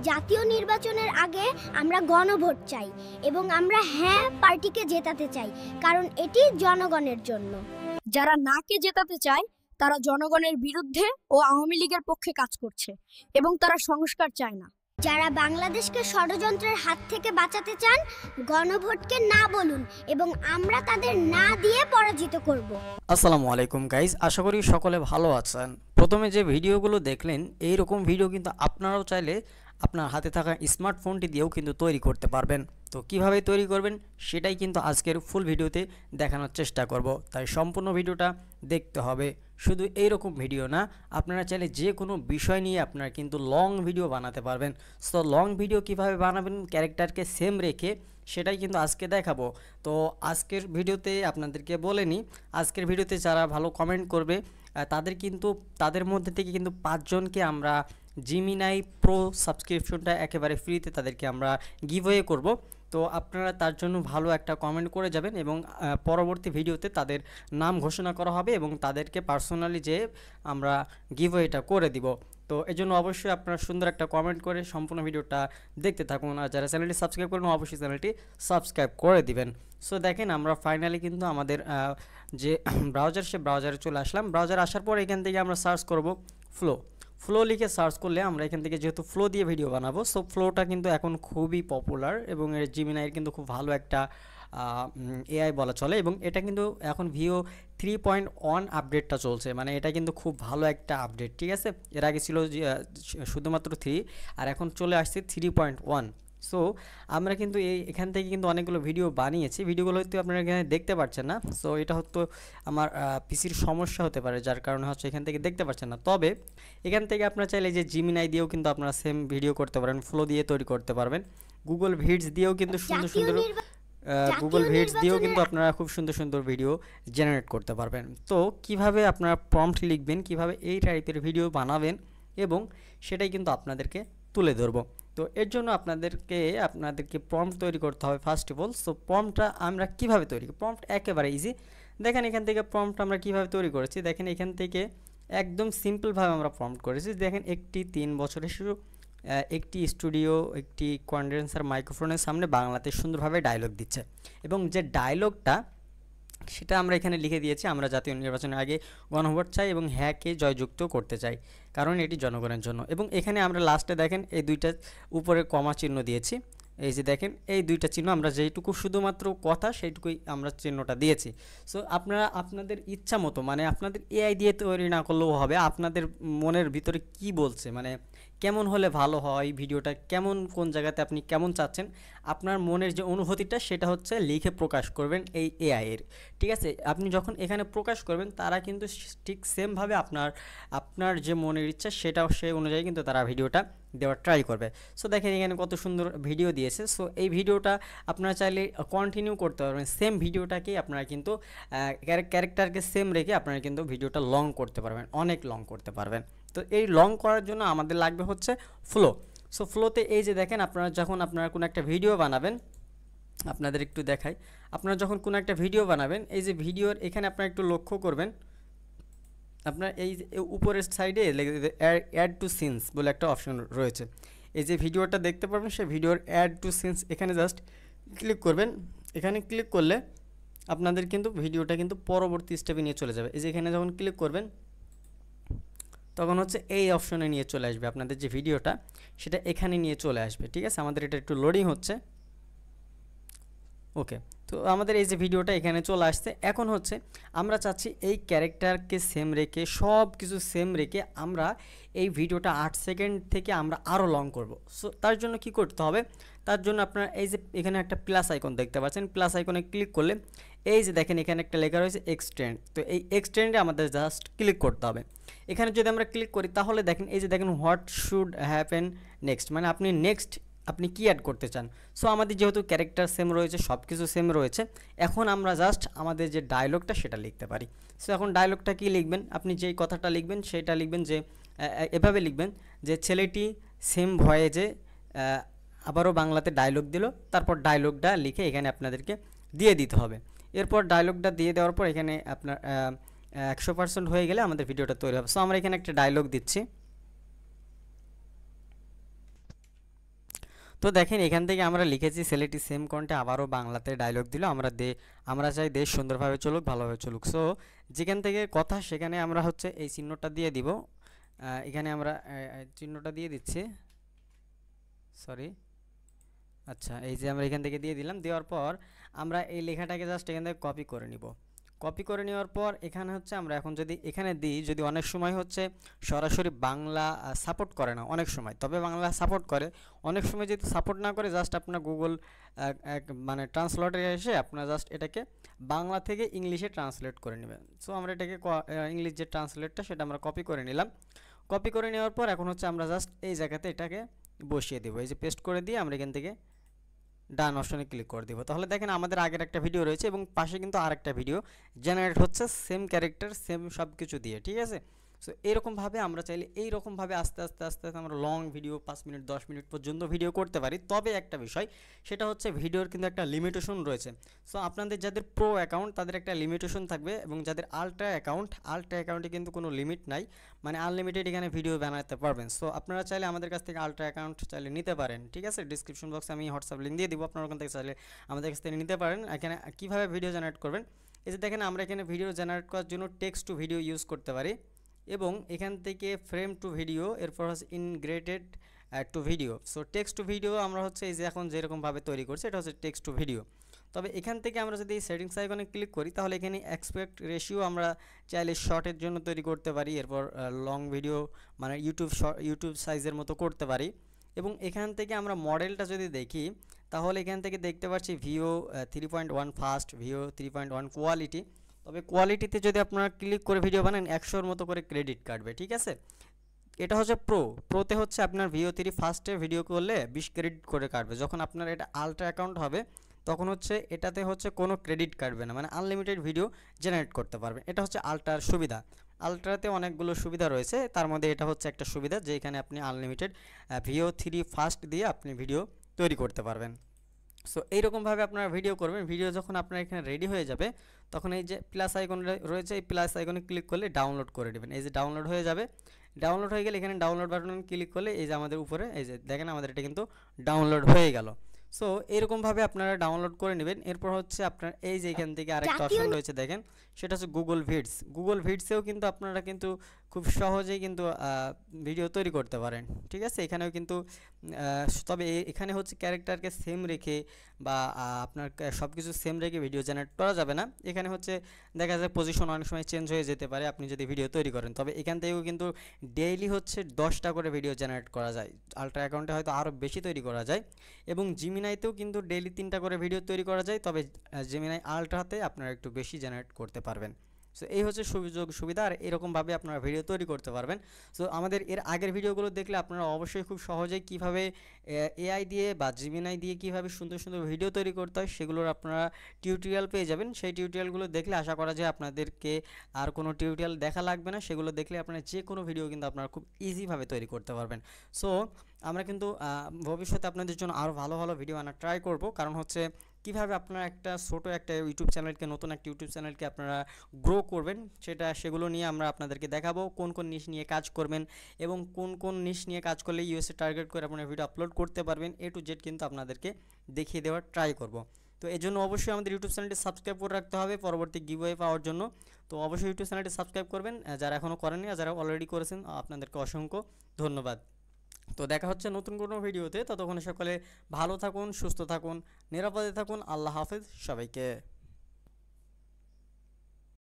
জাতীয় নির্বাচনের আগে আমরা গণভোট চাই এবং আমরা হ্যাঁ পার্টিকে জেতাতে চাই, কারণ এটি জনগণের জন্য। যারা নাকে জেতাতে চায় তারা জনগণের বিরুদ্ধে ও আওয়ামী লীগের পক্ষে কাজ করছে এবং তারা সংস্কার চায় না। যারা বাংলাদেশকে ষড়যন্ত্রের হাত থেকে বাঁচাতে চান, গণভোটকে না বলুন এবং আমরা তাদের না দিয়ে পরাজিত করব। আসসালামু আলাইকুম গাইজ, আশা করি সকলে ভালো আছেন। প্রথমে যে ভিডিওগুলো দেখলেন, এই রকম ভিডিও কিন্তু আপনারাও চাইলে আপনার হাতে থাকা স্মার্টফোনটি দিয়েও কিন্তু তৈরি করতে পারবেন। তো কিভাবে তৈরি করবেন সেটাই কিন্তু আজকের ফুল ভিডিওতে দেখানোর চেষ্টা করব, তাই সম্পূর্ণ ভিডিওটা দেখতে হবে। শুধু এই রকম ভিডিও না, আপনারা চাইলে যে কোনো বিষয় নিয়ে আপনারা কিন্তু লং ভিডিও বানাতে পারবেন। সো লং ভিডিও কিভাবে বানাবেন ক্যারেক্টারকে সেম রেখে, সেটাই কিন্তু আজকে দেখাবো। তো আজকের ভিডিওতে আপনাদেরকে বলে নিই, আজকের ভিডিওতে যারা ভালো কমেন্ট করবে তাদের মধ্যে থেকে কিন্তু 5 জনকে আমরা জিমিনাই প্রো সাবস্ক্রিপশনটা একেবারে ফ্রিতে তাদেরকে আমরা গিভওয়ে করব। তো আপনারা তার জন্য ভালো একটা কমেন্ট করে যাবেন এবং পরবর্তী ভিডিওতে তাদের নাম ঘোষণা করা হবে এবং তাদেরকে পার্সোনালি যে আমরা গিভওয়েটা করে দিব। তো এই জন্য অবশ্যই আপনারা সুন্দর একটা কমেন্ট করে সম্পূর্ণ ভিডিওটা দেখতে থাকুন। আর যারা চ্যানেলটি সাবস্ক্রাইব করেন অবশ্যই চ্যানেলটি সাবস্ক্রাইব করে দিবেন। সো দেখেন, আমরা ফাইনালি কিন্তু আমাদের যে ব্রাউজার, সে ব্রাউজারে চলে আসলাম। ব্রাউজার আসার পর এখান থেকে আমরা সার্চ করব ফ্লো লিখে সার্চ করলে আমরা এখান থেকে যেহেতু ফ্লো দিয়ে ভিডিও বানাবো, সো ফ্লোটা কিন্তু এখন খুবই পপুলার এবং এর জিমিনাইয়ের কিন্তু খুব ভালো একটা এআই বলা চলে এবং এটা কিন্তু এখন ভিও 3.1 আপডেটটা চলছে, মানে এটা কিন্তু খুব ভালো একটা আপডেট। ঠিক আছে, এর আগে ছিল শুধুমাত্র 3 আর এখন চলে আসছে 3.1। সো আমরা কিন্তু এখান থেকে কিন্তু অনেকগুলো ভিডিও বানিয়েছি, ভিডিওগুলো হয়তো আপনারা এখানে দেখতে পাচ্ছেন না। সো এটা হয়তো আমার পিসির সমস্যা হতে পারে, যার কারণে হচ্ছে এখান থেকে দেখতে পাচ্ছেন না। তবে এখান থেকে আপনারা চাইলে যে জিমিনাই দিয়েও কিন্তু আপনারা সেম ভিডিও করতে পারেন, ফ্লো দিয়ে তৈরি করতে পারবেন। গুগল ভিডস দিয়েও কিন্তু আপনারা খুব সুন্দর সুন্দর ভিডিও জেনারেট করতে পারবেন। তো কিভাবে আপনারা প্রম্পট লিখবেন, কিভাবে এই টাইপের ভিডিও বানাবেন এবং সেটাই কিন্তু আপনাদেরকে তুলে ধরবো। তো এর জন্য আপনাদেরকে প্রম্পট তৈরি করতে হবে ফার্স্ট অফ অল। সো প্রম্পটটা আমরা কিভাবে তৈরি করি, প্রম্পট একেবারে ইজি। দেখেন এখান থেকে প্রম্পট আমরা কিভাবে তৈরি করেছি, দেখেন এখান থেকে একদম সিম্পলভাবে আমরা প্রম্পট করেছি। দেখেন একটি 3 বছরের শিশু একটি স্টুডিও একটি কন্ডেন্সার মাইক্রোফোনের সামনে বাংলাতে সুন্দরভাবে ডায়লগ দিচ্ছে এবং যে ডায়লগটা সেটা আমরা এখানে লিখে দিয়েছি, আমরা জাতীয় নির্বাচনের আগে গণভোট চাই এবং হ্যাঁকে জয়যুক্ত করতে চাই, কারণ এটি জনগণের জন্য। এবং এখানে আমরা লাস্টে দেখেন এই দুইটা উপরে কমা চিহ্ন দিয়েছি, এই যে দেখেন এই দুইটা চিহ্ন, আমরা যেটুকু শুধুমাত্র কথা সেইটুকুই আমরা চিহ্নটা দিয়েছি। সো আপনারা আপনাদের ইচ্ছা মতো, মানে আপনাদের এআই দিয়ে তৈরি না করলেও হবে, আপনাদের মনের ভিতরে কি বলছে, মানে কেমন হলে ভালো হয়, ভিডিওটা কেমন, কোন জায়গাতে আপনি কেমন চাচ্ছেন, আপনার মনের যে অনুভূতিটা সেটা হচ্ছে লিখে প্রকাশ করবেন এই এআইয়ের। ঠিক আছে, আপনি যখন এখানে প্রকাশ করবেন তারা কিন্তু ঠিক সেমভাবে আপনার যে মনের ইচ্ছা সেটাও সেই অনুযায়ী কিন্তু তারা ভিডিওটা দেওয়ার ট্রাই করবে। সো দেখেন এখানে কত সুন্দর ভিডিও দিয়েছে। সো এই ভিডিওটা আপনারা চাইলে কন্টিনিউ করতে পারবেন, সেম ভিডিওটাকেই আপনারা কিন্তু ক্যারেক্টারকে সেম রেখে আপনারা কিন্তু ভিডিওটা লং করতে পারবেন, অনেক লং করতে পারবেন। তো এই লং করার জন্য আমাদের লাগবে হচ্ছে ফ্লো। সো ফ্লোতে এই যে দেখেন, আপনারা কোনো একটা ভিডিও বানাবেন, আপনাদের একটু দেখাই, আপনারা যখন কোনো একটা ভিডিও বানাবেন, এই যে ভিডিওর এখানে আপনারা একটু লক্ষ্য করবেন, আপনার এই উপরের সাইডে অ্যাড টু সিনস বলে একটা অপশন রয়েছে। এই যে ভিডিওটা দেখতে পারবেন, সেই ভিডিওর অ্যাড টু সিনস এখানে জাস্ট ক্লিক করবেন। এখানে ক্লিক করলে আপনাদের কিন্তু ভিডিওটা কিন্তু পরবর্তী স্টেপে নিয়ে চলে যাবে। এই যে এখানে যখন ক্লিক করবেন তখন হচ্ছে এই অপশনে নিয়ে চলে আসবে, আপনাদের যে ভিডিওটা সেটা এখানে নিয়ে চলে আসবে। ঠিক আছে, আমাদের এটা একটু লোডিং হচ্ছে। ওকে, তো আমাদের এই যে ভিডিওটা এখানে চলে আসছে। এখন হচ্ছে আমরা চাচ্ছি এই ক্যারেক্টারকে সেম রেখে, সব কিছু সেম রেখে আমরা এই ভিডিওটা 8 সেকেন্ড থেকে আমরা আরও লং করব। সো তার জন্য কি করতে হবে, তার জন্য আপনারা এই যে এখানে একটা প্লাস আইকন দেখতে পাচ্ছেন, প্লাস আইকনে ক্লিক করলে এই যে দেখেন এখানে একটা লেখা রয়েছে এক্সটেন্ড। তো এই এক্সটেন্ডে আমাদের জাস্ট ক্লিক করতে হবে। এখানে যদি আমরা ক্লিক করি তাহলে দেখেন এই যে দেখেন হোয়াট শুড হ্যাপেন নেক্সট, মানে আপনি কি অ্যাড করতে চান। সো আমাদের যেহেতু ক্যারেক্টার সেম রয়েছে, সব কিছু সেম রয়েছে, এখন আমরা জাস্ট আমাদের যে ডায়লগটা সেটা লিখতে পারি। সো এখন ডায়লগটা কি লিখবেন, আপনি যেই কথাটা লিখবেন সেটা লিখবেন যে এভাবে লিখবেন যে ছেলেটি সেম ভয়েসে আবারও বাংলাতে ডায়লগ দিল, তারপর ডায়লগটা লিখে এখানে আপনাদেরকে দিয়ে দিতে হবে। এরপর ডায়লগটা দিয়ে দেওয়ার পর এখানে আপনার 100% হয়ে গেলে আমাদের ভিডিওটা তৈরি হবে। সো আমরা এখানে একটা ডায়লগ দিচ্ছি। তো দেখেন এখান থেকে আমরা লিখেছি ছেলেটি সেম কণ্ঠে আবারও বাংলাতে ডায়লগ দিল, আমরা চাই দেশ সুন্দরভাবে চলুক, ভালোভাবে চলুক। সো যেখান থেকে কথা সেখানে আমরা হচ্ছে এই চিহ্নটা দিয়ে দিব। এখানে আমরা চিহ্নটা দিয়ে দিচ্ছি, সরি, আচ্ছা এই যে আমরা এখান থেকে দিয়ে দিলাম। দেওয়ার পর আমরা এই লেখাটাকে জাস্ট এখান থেকে কপি করে নিব। কপি করে নেওয়ার পর এখানে হচ্ছে আমরা এখন যদি এখানে দিই, যদি অনেক সময় হচ্ছে সরাসরি বাংলা সাপোর্ট করে না অনেক সময়, তবে বাংলা সাপোর্ট করে। অনেক সময় যদি সাপোর্ট না করে জাস্ট আপনার গুগল মানে ট্রান্সলেটরে এসে আপনার জাস্ট এটাকে বাংলা থেকে ইংলিশে ট্রান্সলেট করে নেবেন। সো আমরা এটাকে ইংলিশ যে ট্রান্সলেটটা সেটা আমরা কপি করে নিলাম। কপি করে নেওয়ার পর এখন হচ্ছে আমরা জাস্ট এই জায়গাতে এটাকে বসিয়ে দেবো। এই যে পেস্ট করে দিয়ে আমরা এখান থেকে ডান অপশনে ক্লিক করে দিব। তাহলে দেখেন আমাদের আগের একটা ভিডিও রয়েছে এবং পাশে কিন্তু আরেকটা ভিডিও জেনারেট হচ্ছে সেম ক্যারেক্টার সেম সব কিছু দিয়ে, ঠিক আছে। সো এরকমভাবে আমরা চাইলে এইরকমভাবে আস্তে আস্তে আস্তে আস্তে আমরা লং ভিডিও 5 মিনিট 10 মিনিট পর্যন্ত ভিডিও করতে পারি। তবে একটা বিষয়, সেটা হচ্ছে ভিডিওর কিন্তু একটা লিমিটেশন রয়েছে। সো আপনাদের যাদের প্রো অ্যাকাউন্ট তাদের একটা লিমিটেশন থাকবে, এবং যাদের আলট্রা অ্যাকাউন্টে কিন্তু কোনো লিমিট নাই, মানে আনলিমিটেড এখানে ভিডিও বানাতে পারবেন। সো আপনারা চাইলে আমাদের কাছ থেকে আলট্রা অ্যাকাউন্ট চাইলে নিতে পারেন, ঠিক আছে। ডিসক্রিপশন বক্সে আমি হোয়াটসঅ্যাপ লিঙ্ক দিয়ে দিব, আপনারা ওখান থেকে চাইলে আমাদের কাছ থেকে নিতে পারেন। এখানে কীভাবে ভিডিও জেনারেট করবেন, এই যে দেখেন আমরা এখানে ভিডিও জেনারেট করার জন্য টেক্সট টু ভিডিও ইউজ করতে পারি, এবং এখান থেকে ফ্রেম টু ভিডিও, এরপর হচ্ছে integrated to video. So text to video আমরা হচ্ছে এই যে এখন যেরকমভাবে তৈরি করছি এটা হচ্ছে টেক্সট টু ভিডিও। তবে এখান থেকে আমরা যদি এই সেটিংস আইকনে ক্লিক করি তাহলে এখানে এক্সপেক্ট রেশিও আমরা চাইলে শর্টের জন্য তৈরি করতে পারি, এরপর লং ভিডিও মানে ইউটিউব সাইজের মতো করতে পারি। এবং এখান থেকে আমরা মডেলটা যদি দেখি তাহলে এখান থেকে দেখতে পাচ্ছি ভিও 3.1 ফাস্ট, ভিও 3.1 কোয়ালিটি। তবে কোয়ালিটিতে যদি আপনারা ক্লিক করে ভিডিও বানান 100-র মতো করে ক্রেডিট কাটবে, ঠিক আছে। এটা হচ্ছে প্রোতে হচ্ছে আপনার ভিও 3 ফার্স্টে ভিডিও করলে 20 ক্রেডিট করে কাটবে। যখন আপনার এটা আলট্রা অ্যাকাউন্ট হবে তখন হচ্ছে এটাতে হচ্ছে কোনো ক্রেডিট কাটবে না, মানে আনলিমিটেড ভিডিও জেনারেট করতে পারবেন। এটা হচ্ছে আলট্রার সুবিধা। আলট্রাতে অনেকগুলো সুবিধা রয়েছে, তার মধ্যে এটা হচ্ছে একটা সুবিধা যে এখানে আপনি আনলিমিটেড ভিও 3 ফার্স্ট দিয়ে আপনি ভিডিও তৈরি করতে পারবেন। সো এইরকমভাবে আপনারা ভিডিও করবেন। ভিডিও যখন আপনার এখানে রেডি হয়ে যাবে তখন এই যে প্লাস আইকন রয়েছে, এই প্লাস আইকনে ক্লিক করলে ডাউনলোড করে নেবেন। এই যে ডাউনলোড হয়ে যাবে, ডাউনলোড হয়ে গেলে এখানে ডাউনলোড বাটনে ক্লিক করলে এই যে আমাদের উপরে এই যে দেখেন আমাদের এটা কিন্তু ডাউনলোড হয়ে গেল। সো এরকমভাবে আপনারা ডাউনলোড করে নেবেন। এরপর হচ্ছে আপনার এই যে এখান থেকে আরেকটা অপশন রয়েছে দেখেন, সেটা হচ্ছে গুগল ভিডসেও কিন্তু আপনারা কিন্তু খুব সহজেই কিন্তু ভিডিও তৈরি করতে পারেন, ঠিক আছে। এখানেও কিন্তু তবে এখানে হচ্ছে ক্যারেক্টারকে সেম রেখে বা আপনার সব কিছু সেম রেখে ভিডিও জেনারেট করা যাবে না। এখানে হচ্ছে দেখা যায় পজিশন অনেক সময় চেঞ্জ হয়ে যেতে পারে আপনি যদি ভিডিও তৈরি করেন। তবে এখান থেকেও কিন্তু ডেইলি হচ্ছে 10টা করে ভিডিও জেনারেট করা যায়। আলট্রা অ্যাকাউন্টে হয়তো আরও বেশি তৈরি করা যায়, এবং জিমিনাইতেও কিন্তু ডেইলি 3টা করে ভিডিও তৈরি করা যায়। তবে জিমিনাই আলট্রাতে আপনারা একটু বেশি জেনারেট করতে পারবেন। সো এই হচ্ছে সুবিধা, আর এরকমভাবে আপনারা ভিডিও তৈরি করতে পারবেন। সো আমাদের এর আগের ভিডিওগুলো দেখলে আপনারা অবশ্যই খুব সহজেই কীভাবে এআই দিয়ে বা জিমিনাই দিয়ে কীভাবে সুন্দর সুন্দর ভিডিও তৈরি করতে হয় সেগুলোর আপনারা টিউটোরিয়াল পেয়ে যাবেন। সেই টিউটোরিয়ালগুলো দেখলে আশা করা যায় আপনাদেরকে আর কোনো টিউটোরিয়াল দেখা লাগবে না। সেগুলো দেখলে আপনারা যে কোনো ভিডিও কিন্তু আপনারা খুব ইজিভাবে তৈরি করতে পারবেন। সো আমরা কিন্তু ভবিষ্যতে আপনাদের জন্য আরও ভালো ভালো ভিডিও আনার ট্রাই করব, কারণ হচ্ছে কীভাবে আপনারা একটা ছোটো একটা ইউটিউব চ্যানেলকে নতুন একটা ইউটিউব চ্যানেলকে আপনারা গ্রো করবেন সেগুলো নিয়ে আমরা আপনাদেরকে দেখাবো। কোন কোন নিশ নিয়ে কাজ করবেন এবং কোন কোন নিশ নিয়ে কাজ করলে ইউএসএ টার্গেট করে আপনারা ভিডিও আপলোড করতে পারবেন, A to Z কিন্তু আপনাদেরকে দেখিয়ে দেওয়ার ট্রাই করব। তো এই জন্য অবশ্যই আমাদের ইউটিউব চ্যানেলটি সাবস্ক্রাইব করে রাখতে হবে পরবর্তী গিভওয়ে পাওয়ার জন্য। তো অবশ্যই ইউটিউব চ্যানেলটি সাবস্ক্রাইব করবেন যারা এখনও করেননি, আর যারা অলরেডি করেছেন আপনাদেরকে অসংখ্য ধন্যবাদ। তো দেখা হচ্ছে নতুন কোনো ভিডিওতে, ততক্ষণে সকলে ভালো থাকুন, সুস্থ থাকুন, নিরাপদে থাকুন। আল্লাহ হাফেজ সবাইকে।